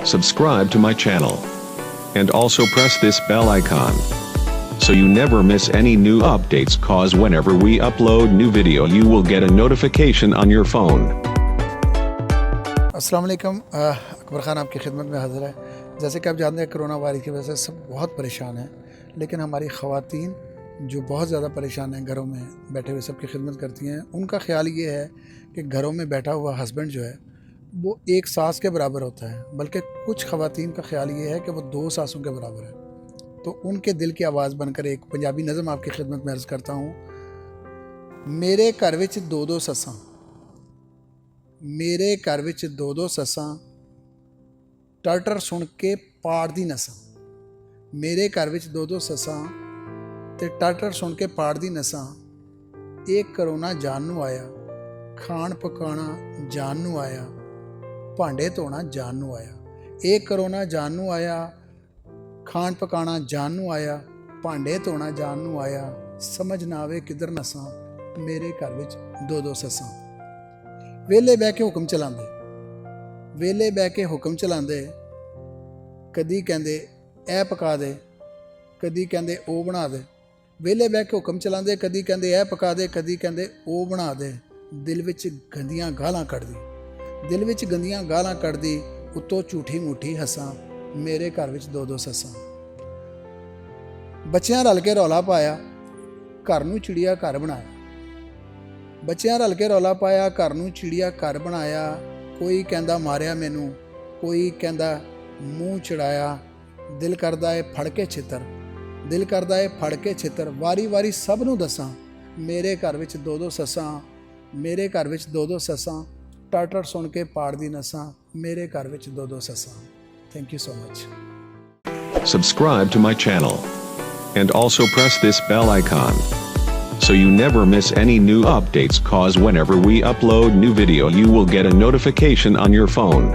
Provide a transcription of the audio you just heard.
subscribe to my channel, and also press this bell icon so you never miss any new updates, cause whenever we upload new video you will get a notification on your phone. अस्सलाम वालेकुम, अकबर ख़ान आपकी खिदमत में हाज़िर है। जैसे कि आप जानते हैं कोरोना वायरस की वजह से सब बहुत परेशान हैं, लेकिन हमारी ख़वातीन जो बहुत ज़्यादा परेशान हैं, घरों में बैठे हुए सबकी खिदमत करती हैं, उनका ख़्याल ये है कि घरों में बैठा हुआ हस्बैंड जो है वो एक सास के बराबर होता है, बल्कि कुछ ख़वातीन का ख़्याल ये है कि वो दो सासों के बराबर है। तो उनके दिल की आवाज़ बनकर एक पंजाबी नज़म आपकी खिदमत में अर्ज़ करता हूँ। मेरे घर विच दो दो सस्सां, मेरे घर विच दो दो सस्सां, टर्टर सुन के पाड़ दी नसां। मेरे घर विच दो दो सस्सां ते टर्टर सुन के पाड़ दी नसां। एक करोना जान नूं आया, खाण पकाना जान नूं आया, भांडे धोना जान नूं आया। एक करोना जान नूं आया, खाण पकाना जान नूं आया, भांडे धोना जान नूं आया। समझ ना आवे किधर नसां, मेरे घर विच दो दो सस्सां। वेले बह के हुक्म चलांदे, वेले बह के हुक्म चलांदे, कदी कहंदे ऐ पका दे, कदी कहंदे ओ बना दे। वेले बह के हुक्म चलांदे, कदी कहंदे ऐ पका दे, कदी कहंदे ओ बना दे। दिल विच गंदियां गालां कढदी, दिल विच गंदियां गालां कढदी, उत्तों झूठी मूठी हसां। मेरे घर विच दो दो सस्सां। बच्चियां रल के रौला पाया, घर नूं चिड़िया घर बनाया। बच्चियां रल के रौला पाया, घर नूं चिड़िया घर बनाया। कोई कहंदा मारिया मैनू, कोई कहंदा मूँह चढ़ाया। दिल करदा है फड़ के छितर, दिल करदा है फड़ के छितर। वारी वारी सब नूं दसां, मेरे घर विच दो दो सस्सां, मेरे घर विच दो दो सस्सां। टाटर सुन के पाड़ दी नसां, मेरे घर विच दो दो सस्सां। Thank you so much. Subscribe to my channel and also press this bell icon so you never miss any new updates, cause whenever we upload new video you will get a notification on your phone.